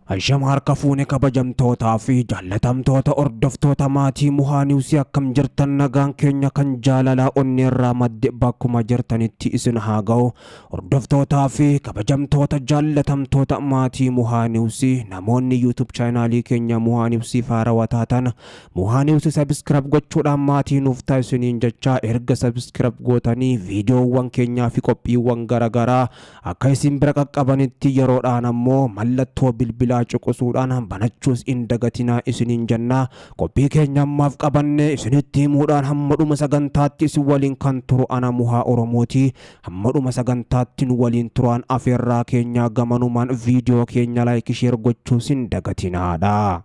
Ashamaar kafuune kabajamtootaa fi jaallatamtoota ordoftoota maatii Muhaa Niwsii akkam jirtan nagaan keenya kan jaalalaa onneerraa madde bakkuma jirtanitti isin haa ga'u. Ordoftootaa fi kabajamtoota jaallatamtoota maatii Muhaa Niwsii namoonni YouTube chaanaalii keenya Muhaa Niwsii faarawaa taatan Muhaa Niwsii subscribe gochuudhaan maatii nuuf taasisaniin jecha erga subscribe gootanii viidiyoowwan keenyaa fi qophiiwwan garagaraa akka isin bira qaqqabanitti yeroodhaan ammoo mallattoo bilbilaa cuqusuudhaan banachuus indagatinaa isiniin jennaa. Qophii keenya ammaaf qabanne isinitti himuudhaan hamma dhuma sagantaatti isin waliin kan turu ana Muhaa Oromooti. Hamma dhuma sagantaatti nu waliin turaan afeerraa keenya gamanumaan viidiyoo keenya like share gochuus indagatinaadha.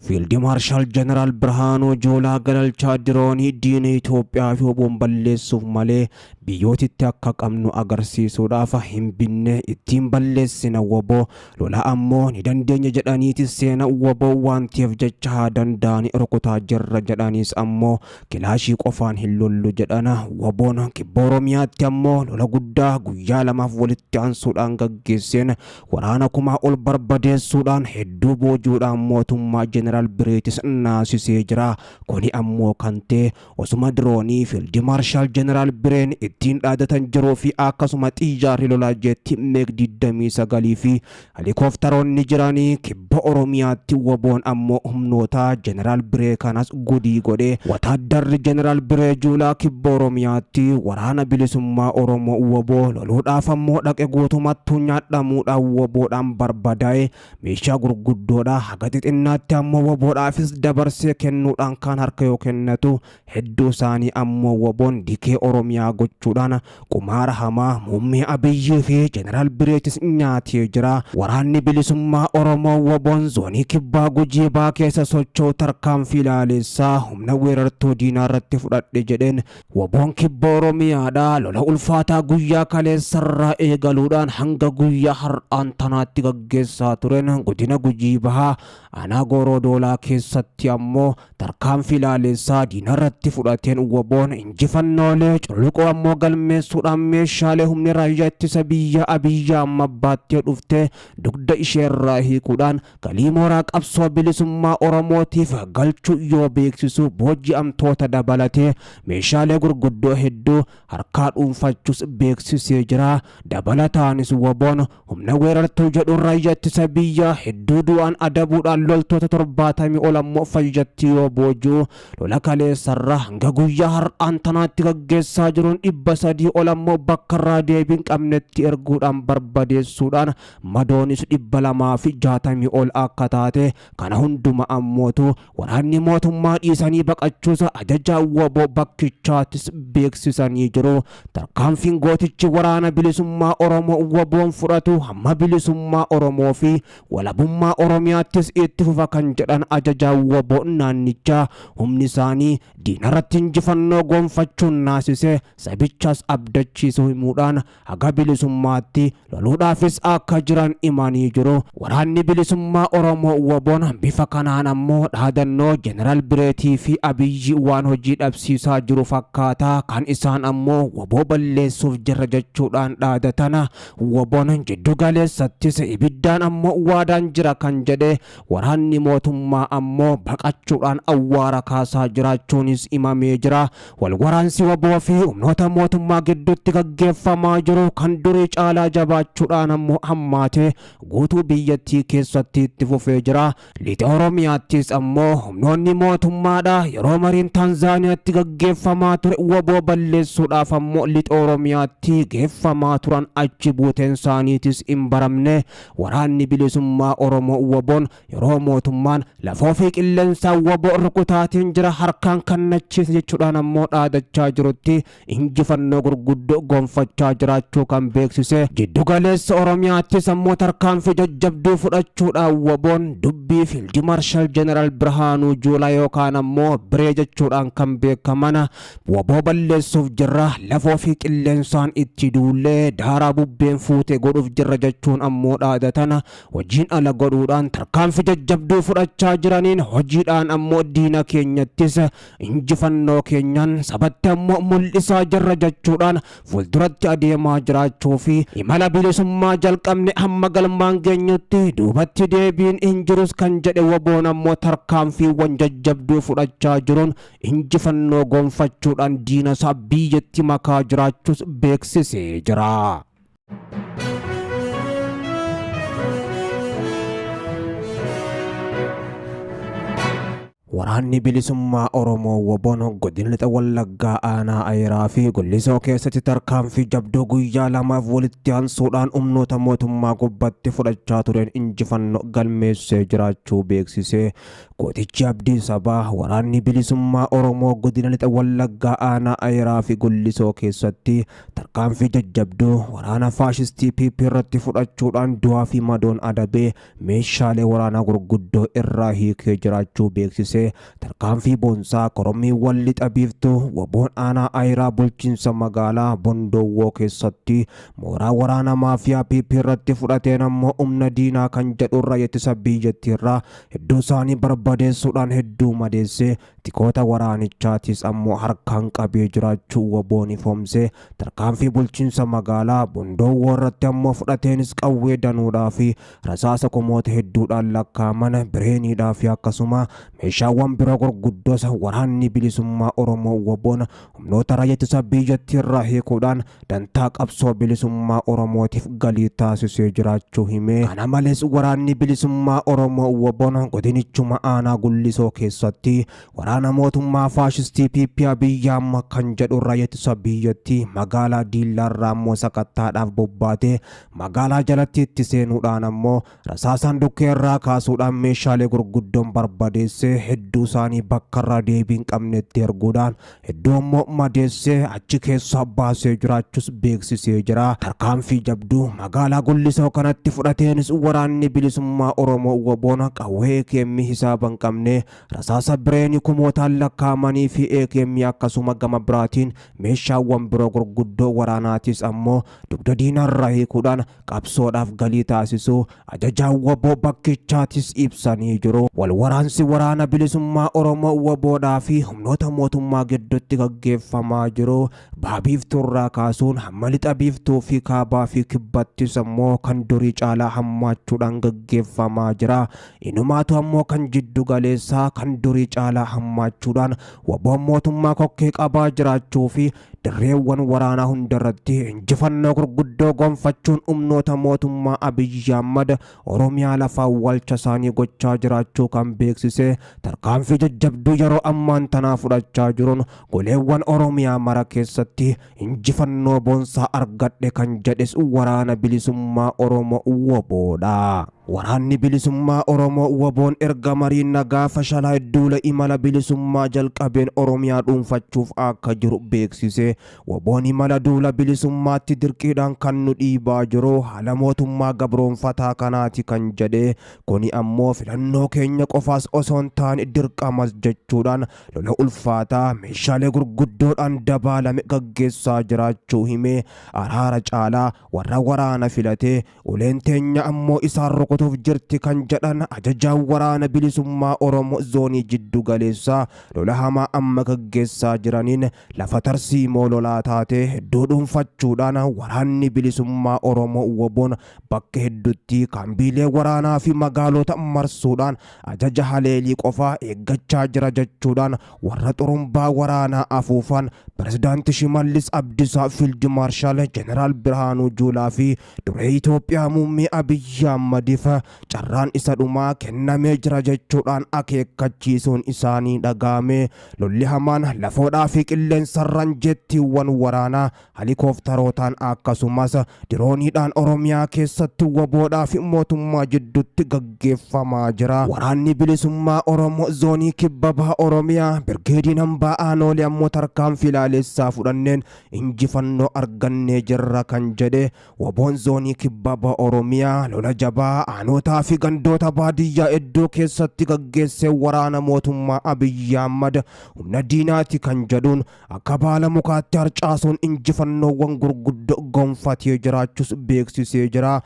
Field Marshal General Birhaanuu Juulaa Galalchaa diroonii diina Itoophiyaa fi obboon balleessuuf malee biyyootatti akka qabnu agarsiisuudhaaf hin binne ittiin balleessina woboo lola ammoo ni dandeenya jedhaniiti seena woboo waan ta'eef jecha haa danda'anii rukutaa jirra jedhaniis ammoo kilaashii qofaan hin lollu jedhana. Woboon kibba Oromiyaatti ammoo lola guddaa guyyaa lamaaf walitti aansuudhaan gaggeesseen waraana kumaa ol barbadeessuudhaan hedduu boojuudhaan mootummaa Jeneraal Bireetis naasisee jira. Kuni ammoo kan ta'e osuma diroonii Field Marshal Jeneraal Bireen ittiin dhaadatan jiruu fi akkasuma xiyyaarri lolaa jeetti meeg 29 fi helikoophtaroonni jiranii kibba Oromiyaatti. Woboon ammoo humnoota Jeneraal Biree kanas gudii godhe. Wataaddarri Jeneraal Biree Juulaa kibba Oromiyaatti waraana bilisummaa Oromoo woboo loluudhaaf ammoo dhaqe guutumattuu nyaadhamuudhaan woboodhaan barbadaa'e. Meeshaa gurguddoodha haga xixinnaatti ammoo woboodhaafis dabarsee kennuudhaan kan harka yoo kennatu hedduu isaanii ammoo woboon dikee Oromiyaa gochuudhaan qumaara hamaa muummee Abiyyii fi Jeneraal Bireetis nyaatee jira. Waraanni bilisummaa Oromoo woboon zoonii kibbaa Gujii baa keessa socho'u tarkaanfii ilaalessaa humna weerartuu diinaa irratti fudhadhe jedheen woboon kibba Oromiyaadha lola ulfaataa guyyaa kaleessarraa eegaluudhaan hanga guyyaa har'aan tanaatti gaggeessaa turen godina Gujii bahaa aanaa Goorodoolaa keessatti ammoo tarkaanfii ilaalessaa diina irratti fudhateen woboon injifannoolee culluqoo ammoo galmeessuudhaan meeshaalee humni raayyaa ittisa biyya Abiyyi amma baattee dhufte dugda isheerraa hiikuudhaan galii mooraa qabsoo bilisummaa Oromootiif galchuu yoo beeksisu booji'amtoota dabalatee meeshaalee gurguddoo hedduu harkaa dhuunfachuus beeksisee jira. Dabalataanis woboon humna weerartuu jedhuun raayyaa ittisa biyya hedduu du'aan adabuudhaan loltoota 70 ol ammoo fayyatti yoo boojuu lola kaleessarraa hanga guyyaa har'aan tanaatti gaggeessaa jiruun 300 ol ammoo bakkarraa deebiin qabnetti erguudhaan barbadeessuudhaan madoonis 260 ol akka taate kana hunduma ammootu waraanni mootummaa dhiisanii baqachuusa ajajaa woboo bakkichaattis beeksisanii jiru. Tarkaanfiin gootichi waraana bilisummaa Oromoo woboon fudhatu hamma bilisummaa Oromoo fi walabummaa Oromiyaattis itti fufa kan jedhan ajajaa woboo naannichaa humni isaanii diinarratti injifannoo gonfachuun naasise sabichas abdachiisuu himuudhaan haga bilisummaatti loluudhaafis akka jiran imanii jiru. Waraanni bilisummaa Oromoo woboon bifa kanaan ammoo dhaadannoo Jeneraal Bireetii fi Abiyyi waan hojii dhabsiisaa jiru fakkaata. Kan isaan ammoo woboo balleessuuf jirra jechuudhaan dhaadatana. Woboon jiddu galeessattis ibiddaan ammoo waadaan jira kan jedhe waraanni mootummaa ammoo baqachuudhaan awwaara kaasaa jiraachuunis imamee jira. Wal waraansi woboo fi humnoota mootummaa gidduutti gaggeeffamaa jiru kan durii caalaa jabaachuudhaan ammoo hammaate guutuu biyyattii keessatti itti fufee jira. Lixa Oromiyaattis ammoo humnoonni mootummaadha yeroo mariin Tanzaaniyaatti gaggeeffamaa ture woboo balleessuudhaaf ammoo lixa Oromiyaatti geeffamaa turan achi buuteen isaaniitis hin baramne. Waraanni bilisummaa Oromoo woboon yeroo mootummaan lafoo fi qilleensaa woboo rukutaatiin jira harkaan kannachiisa jechuudhaan ammoo dhaadachaa jirutti injifannoo gurguddoo gonfachaa jiraachuu kan beeksise. Jiddu galeessa Oromiyaattis ammoo tarkaanfii jajjabduu fudhachuudhaan woboon dubbii Field Marshal Jeneraal Birhaanuu Juulaa yookaan ammoo Biree jechuudhaan kan beekaman woboo balleessuuf jirra lafoo fi qilleensaan itti duullee daaraa bubbeen fuute godhuuf jirra jechuun ammoo dhaadatan hojiin ala godhuudhaan tarkaanfii jajjabduu fudhachuu fudhachaa jiraniin hojiidhaan ammoo diina keenyattis injifannoo keenyaan sabatti ammoo mul'isaa jirra jechuudhaan fuulduratti adeemaa jiraachuu fi imala bilisummaa jalqabne hamma galmaan geenyutti duubatti deebiin hin jirus kan jedhe WBOn ammoo tarkaanfiiwwan jajjabduu fudhachaa jiruun injifannoo gonfachuudhaan diina isaa biyyatti makaa jiraachuus beeksisee jira. Waraanni bilisummaa Oromoo WBOn godina lixa Wallaggaa aanaa Ayiraa fi Gullisoo keessatti tarkaanfii jabduu guyyaa lamaaf walitti aansuudhaan humnoota mootummaa gubbatti fudhachaa tureen injifannoo galmeessee jiraachuu beeksisee gootichi abdii sabaa waraanni bilisummaa Oromoo godina lixa Wallaggaa aanaa Ayiraa fi Gullisoo keessatti tarkaanfii jajjabduu waraana faashistii PP irratti fudhachuudhaan du'aa fi madoon adabee meeshaalee waraanaa gurguddoo irraa hiikee jiraachuu beeksisee tarkaanfii boonsaa korommiiwwan lixa biiftuu WBOn aanaa Ayiraa bulchiinsa magaalaa Bondoowwoo keessatti mooraa waraana maafiyaa PP irratti fudhateen ammoo humna diinaa kan jedhu irraa ittisa biyyattiirraa hedduu isaanii barbadeessuudhaan hedduu madeessee tikoota waraanichaatis ammoo harkaan qabee jiraachuu WBOn ifoomsee tarkaanfii bulchiinsa magaalaa Bondoowwoo irratti ammoo fudhateenis qawwee danuudhaa fi rasaasa kumoota hedduudhaan lakkaaman bireeniidhaa fi akkasuma meeshaawwan biroo gurguddoos waraanni bilisummaa Oromoo WBOn humnoota raayyaa ittisa biyyattiirraa hiikuudhaan dantaa qabsoo bilisummaa Oromootiif galii taasisee jiraachuu himee kana malees waraanni bilisummaa Oromoo WBOn godinichuma aanaa Gullisoo keessatti waraana mootummaa faashistii PP Abiyyi Ahmad kan jedhu raayyaa ittisa biyyattii magaalaa Diillaarraa ammoo sakattaadhaaf bobbaatee magaalaa jalatti itti seenuudhaan ammoo rasaasaan dukkeerraa kaasuudhaan meeshaalee gurguddoon barbadeessee hedduu isaanii bakka irraa deebiin qabnetti erguudhaan hedduu ammoo madeessee achi keessaa baasee jiraachuus beeksisee jira. Tarkaanfii jabduu magaalaa Gullisoo kanatti fudhateenis waraanni bilisummaa Oromoo WBOn qawwee AKM hisaaban qabne rasaasa bireenii kumootaan lakkaa'amanii fi AKM akkasuma gama biraatiin meeshaawwan biroo gurguddoo waraanaatis ammoo dugda diinarraa hiikuudhaan qabsoodhaaf galii taasisuu ajajaan WBO bakkichaatis ibsanii jiru. Wal waraansi waraana bilisummaa Oromoo WBOdhaa fi humnoota mootummaa gidduutti gaggeeffamaa jiru baabiiftuurraa kaasuun hamma lixa biiftuu fi kaabaa fi kibbattis ammoo kan durii caalaa hammaachuudhaan gaggeeffamaa jira. Inumaatu ammoo kan jiddu galeessaa kan durii caalaa hammaachuudhaan WBOn mootummaa kokkee qabaa jiraachuu fi dirreewwan waraanaa hundarratti injifannoo gurguddoo gonfachuun humnoota mootummaa Abiyyi Ahmad Oromiyaa lafa awwaalcha isaanii gochaa jiraachuu kan beeksisee tarkaanfii jajjabduu yeroo ammaan tanaa fudhachaa jiruun goleewwan Oromiyaa mara keessatti injifannoo boonsaa argadhe kan jedhes waraana bilisummaa Oromoo WBOdha. Waraanni bilisummaa Oromoo WBOn erga mariin nagaa fashalaa hedduula imala bilisummaa jalqabeen Oromiyaa dhuunfachuuf akka jiru beeksisee WBOn imala duula bilisummaatti dirqiidhaan kan nu dhiibaa jiru haala mootummaa gabroonfataa kanaati kan jedhe kuni ammoo filannoo keenya qofaas osoo hin taane dirqamas jechuudhaan lola ulfaataa meeshaalee gurguddoodhaan dabaalame gaggeessaa jiraachuu himee araara caalaa warra waraana filatee uleen teenya ammoo isaan rukutuuf jirti kan jedhan ajajaan waraana bilisummaa Oromoo zoonii jiddu galeessaa lola hamaa amma gaggeessaa jiraniin lafa tarsiimoo lolaa taatee hedduu dhuunfachuudhaan waraanni bilisummaa Oromoo WBOn bakka hedduutti kaambiilee waraanaa fi magaalota marsuudhaan ajaja haleelii qofaa eeggachaa jira jechuudhaan warra xurumbaa waraanaa afuufan pirezidaantii Shimallis Abdiisaa Fiild Maarshaal Jeneraal Birhaanuu Juulaa fi duree Itoophiyaa muummee Abiyyi Ahmadiif carraan isa dhumaa kennamee jira jechuudhaan akeekkachiisuun isaanii dhagahame. Lolli hamaan lafoodhaa fi qilleensarraan jettiiwwan waraanaa helikoophterootaan akkasumas dirooniidhaan Oromiyaa keessatti WBOdhaa fi mootummaa jidduutti gaggeeffamaa jira. Waraanni bilisummaa Oromoo zoonii kibba baha Oromiyaa birgeediin hambaa Aanoolee ammoo tarkaanfii ilaalessaa fudhanneen injifannoo argannee jirra kan jedhe WBOn zoonii kibba baha Oromiyaa lola jabaa aanootaa fi gandoota baadiyyaa hedduu keessatti gaggeessee waraana mootummaa Abiyyi Ahmad humna diinaati kan jedhuun akka baala mukaatti harcaasuun injifannoowwan gurguddoo gonfatee jiraachuus beeksisee jira.